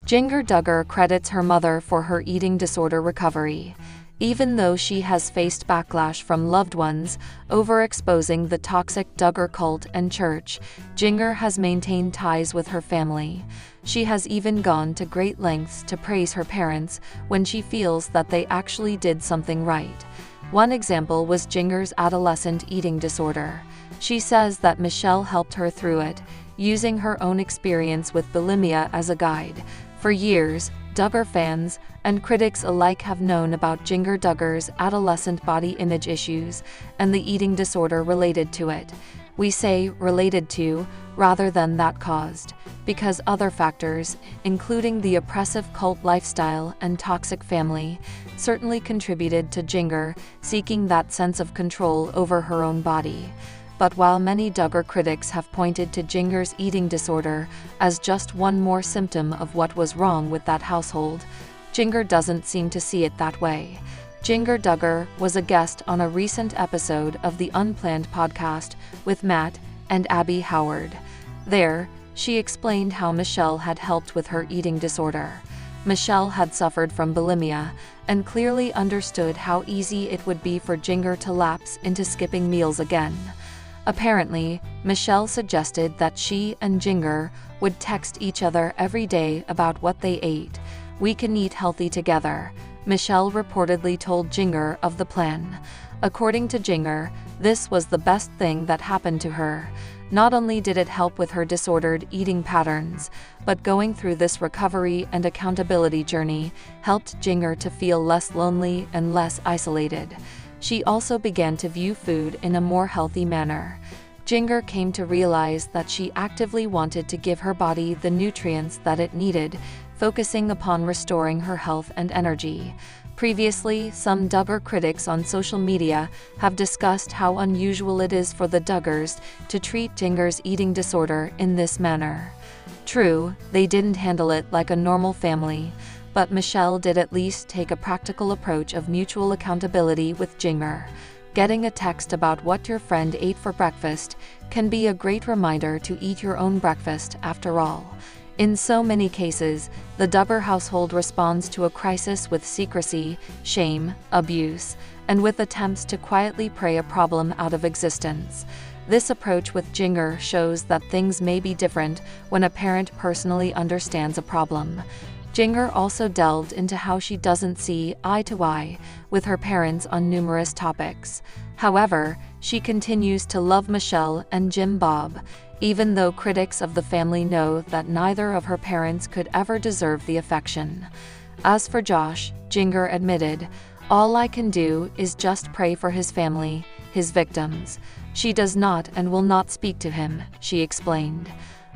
Jinger Duggar credits her mother for her eating disorder recovery. Even though she has faced backlash from loved ones overexposing the toxic Duggar cult and church, Jinger has maintained ties with her family. She has even gone to great lengths to praise her parents when she feels that they actually did something right. One example was Jinger's adolescent eating disorder. She says that Michelle helped her through it, using her own experience with bulimia as a guide. For years, Duggar fans and critics alike have known about Jinger Duggar's adolescent body image issues and the eating disorder related to it. We say related to, rather than that caused, because other factors, including the oppressive cult lifestyle and toxic family, certainly contributed to Jinger seeking that sense of control over her own body. But while many Duggar critics have pointed to Jinger's eating disorder as just one more symptom of what was wrong with that household, Jinger doesn't seem to see it that way. Jinger Duggar was a guest on a recent episode of the Unplanned podcast with Matt and Abby Howard. There, she explained how Michelle had helped with her eating disorder. Michelle had suffered from bulimia and clearly understood how easy it would be for Jinger to lapse into skipping meals again. Apparently, Michelle suggested that she and Jinger would text each other every day about what they ate. "We can eat healthy together," Michelle reportedly told Jinger of the plan. According to Jinger, this was the best thing that happened to her. Not only did it help with her disordered eating patterns, but going through this recovery and accountability journey helped Jinger to feel less lonely and less isolated. She also began to view food in a more healthy manner. Jinger came to realize that she actively wanted to give her body the nutrients that it needed, focusing upon restoring her health and energy. Previously, some Duggar critics on social media have discussed how unusual it is for the Duggars to treat Jinger's eating disorder in this manner. True, they didn't handle it like a normal family, but Michelle did at least take a practical approach of mutual accountability with Jinger. Getting a text about what your friend ate for breakfast can be a great reminder to eat your own breakfast after all. In so many cases, the Duggar household responds to a crisis with secrecy, shame, abuse, and with attempts to quietly pray a problem out of existence. This approach with Jinger shows that things may be different when a parent personally understands a problem. Jinger also delved into how she doesn't see eye to eye with her parents on numerous topics. However, she continues to love Michelle and Jim Bob, even though critics of the family know that neither of her parents could ever deserve the affection. As for Josh, Jinger admitted, "All I can do is just pray for his family, his victims. She does not and will not speak to him," she explained.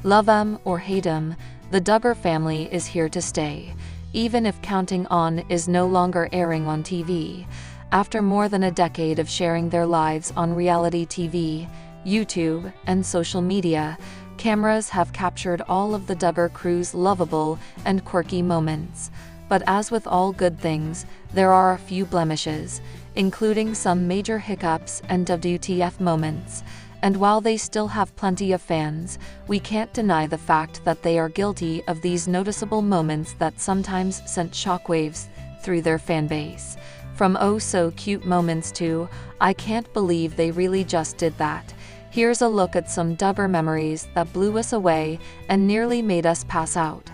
Love him or hate him, the Duggar family is here to stay, even if Counting On is no longer airing on TV. After more than a decade of sharing their lives on reality TV, YouTube, and social media, cameras have captured all of the Duggar crew's lovable and quirky moments. But as with all good things, there are a few blemishes, including some major hiccups and WTF moments. And while they still have plenty of fans, we can't deny the fact that they are guilty of these noticeable moments that sometimes sent shockwaves through their fanbase. From oh so cute moments to, I can't believe they really just did that. Here's a look at some Duggar memories that blew us away and nearly made us pass out.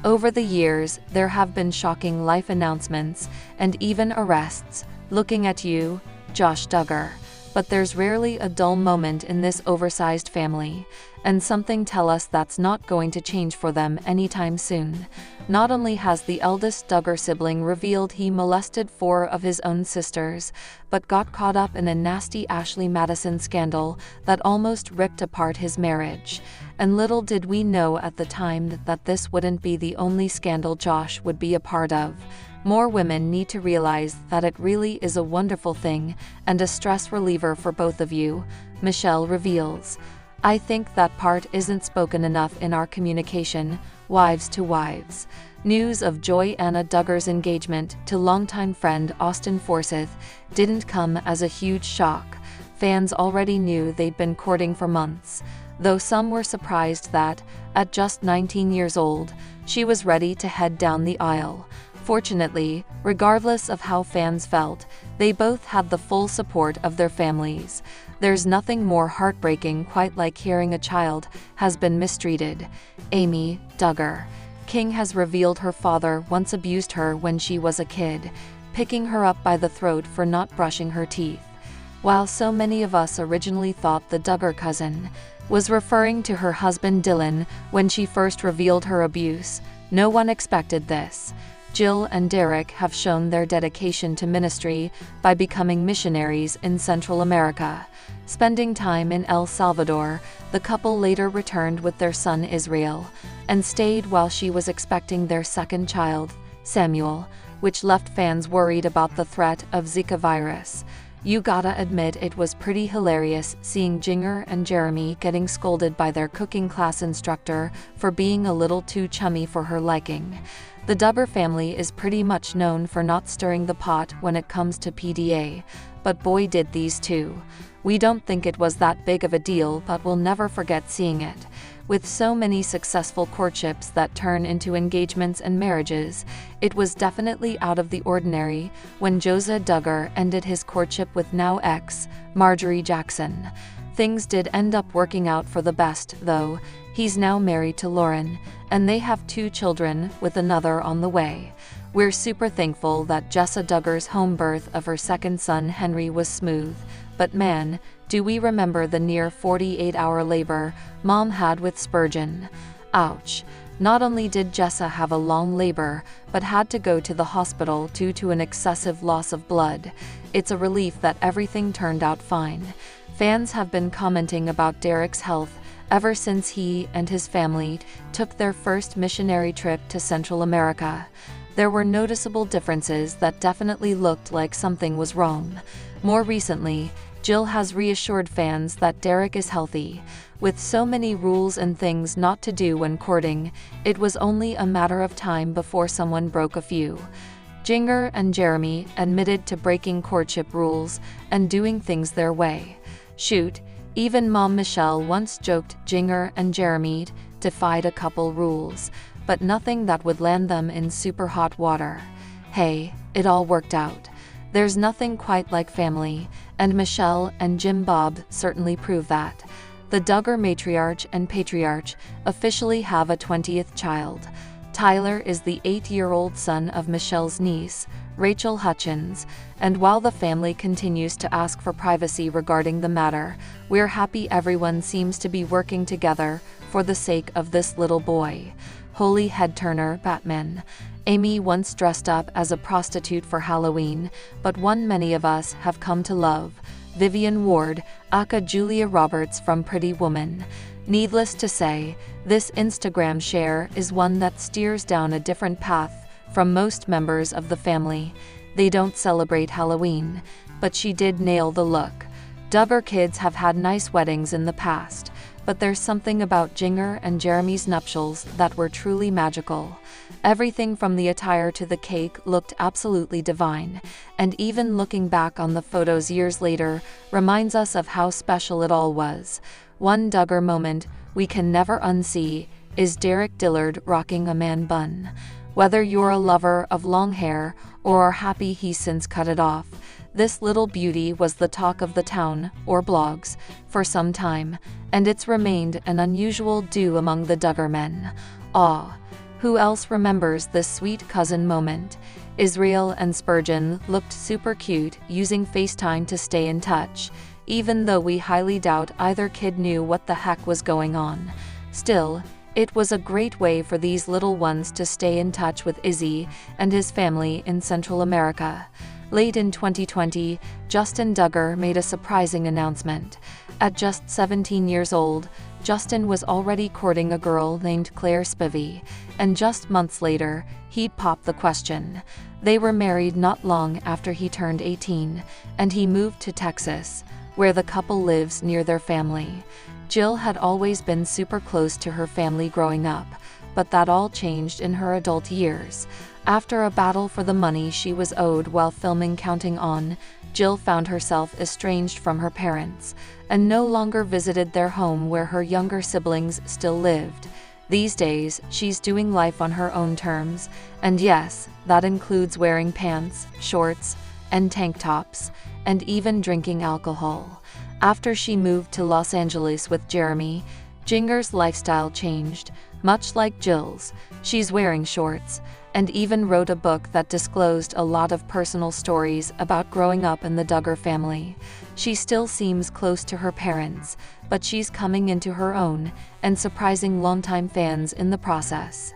Over the years, there have been shocking life announcements and even arrests. Looking at you, Josh Duggar. But there's rarely a dull moment in this oversized family, and something tell us that's not going to change for them anytime soon. Not only has the eldest Duggar sibling revealed he molested 4 of his own sisters, but got caught up in a nasty Ashley Madison scandal that almost ripped apart his marriage. And little did we know at the time that this wouldn't be the only scandal Josh would be a part of. More women need to realize that it really is a wonderful thing and a stress reliever for both of you, Michelle reveals. I think that part isn't spoken enough in our communication, wives to wives. News of Joanna Duggar's engagement to longtime friend Austin Forsyth didn't come as a huge shock. Fans already knew they'd been courting for months. though some were surprised that, at just 19 years old, she was ready to head down the aisle. Fortunately, regardless of how fans felt, they both had the full support of their families. There's nothing more heartbreaking quite like hearing a child has been mistreated. Amy Duggar King has revealed her father once abused her when she was a kid, picking her up by the throat for not brushing her teeth. While so many of us originally thought the Duggar cousin was referring to her husband Dylan when she first revealed her abuse, no one expected this. Jill and Derek have shown their dedication to ministry by becoming missionaries in Central America. Spending time in El Salvador, the couple later returned with their son Israel, and stayed while she was expecting their second child, Samuel, which left fans worried about the threat of Zika virus. You gotta admit it was pretty hilarious seeing Jinger and Jeremy getting scolded by their cooking class instructor for being a little too chummy for her liking. The Duggar family is pretty much known for not stirring the pot when it comes to PDA, but boy did these two. We don't think it was that big of a deal, but we'll never forget seeing it. With so many successful courtships that turn into engagements and marriages, it was definitely out of the ordinary when Jessa Duggar ended his courtship with now ex, Marjorie Jackson. Things did end up working out for the best, though. He's now married to Lauren, and they have 2 children, with another on the way. We're super thankful that Jessa Duggar's home birth of her second son Henry was smooth, but man, do we remember the near 48-hour labor Mom had with Spurgeon. Ouch. Not only did Jessa have a long labor, but had to go to the hospital due to an excessive loss of blood. It's a relief that everything turned out fine. Fans have been commenting about Derek's health ever since he and his family took their first missionary trip to Central America. There were noticeable differences that definitely looked like something was wrong. More recently, Jill has reassured fans that Derek is healthy. With so many rules and things not to do when courting, it was only a matter of time before someone broke a few. Jinger and Jeremy admitted to breaking courtship rules and doing things their way. Shoot, even Mom Michelle once joked Jinger and Jeremy defied a couple rules, but nothing that would land them in super hot water. Hey, it all worked out. There's nothing quite like family, and Michelle and Jim Bob certainly prove that. The Duggar matriarch and patriarch officially have a 20th child. Tyler is the 8-year-old son of Michelle's niece, Rachel Hutchins, and while the family continues to ask for privacy regarding the matter, we're happy everyone seems to be working together for the sake of this little boy. Holy head-turner, Batman. Amy once dressed up as a prostitute for Halloween, but one many of us have come to love. Vivian Ward, aka Julia Roberts from Pretty Woman. Needless to say, this Instagram share is one that steers down a different path from most members of the family. They don't celebrate Halloween, but she did nail the look. Duggar kids have had nice weddings in the past, but there's something about Jinger and Jeremy's nuptials that were truly magical. Everything from the attire to the cake looked absolutely divine, and even looking back on the photos years later reminds us of how special it all was. One Duggar moment we can never unsee is Derek Dillard rocking a man bun. Whether you're a lover of long hair or are happy he's since cut it off, this little beauty was the talk of the town, or blogs, for some time, and it's remained an unusual do among the Duggar men. Aw. Who else remembers this sweet cousin moment? Israel and Spurgeon looked super cute using FaceTime to stay in touch, even though we highly doubt either kid knew what the heck was going on. Still, it was a great way for these little ones to stay in touch with Izzy and his family in Central America. Late in 2020, Justin Duggar made a surprising announcement. At just 17 years old, Justin was already courting a girl named Claire Spivey, and just months later, he'd popped the question. They were married not long after he turned 18, and he moved to Texas, where the couple lives near their family. Jill had always been super close to her family growing up, but that all changed in her adult years. After a battle for the money she was owed while filming Counting On, Jill found herself estranged from her parents, and no longer visited their home where her younger siblings still lived. These days, she's doing life on her own terms, and yes, that includes wearing pants, shorts, and tank tops, and even drinking alcohol. After she moved to Los Angeles with Jeremy, Jinger's lifestyle changed, much like Jill's. She's wearing shorts, and even wrote a book that disclosed a lot of personal stories about growing up in the Duggar family. She still seems close to her parents, but she's coming into her own, and surprising longtime fans in the process.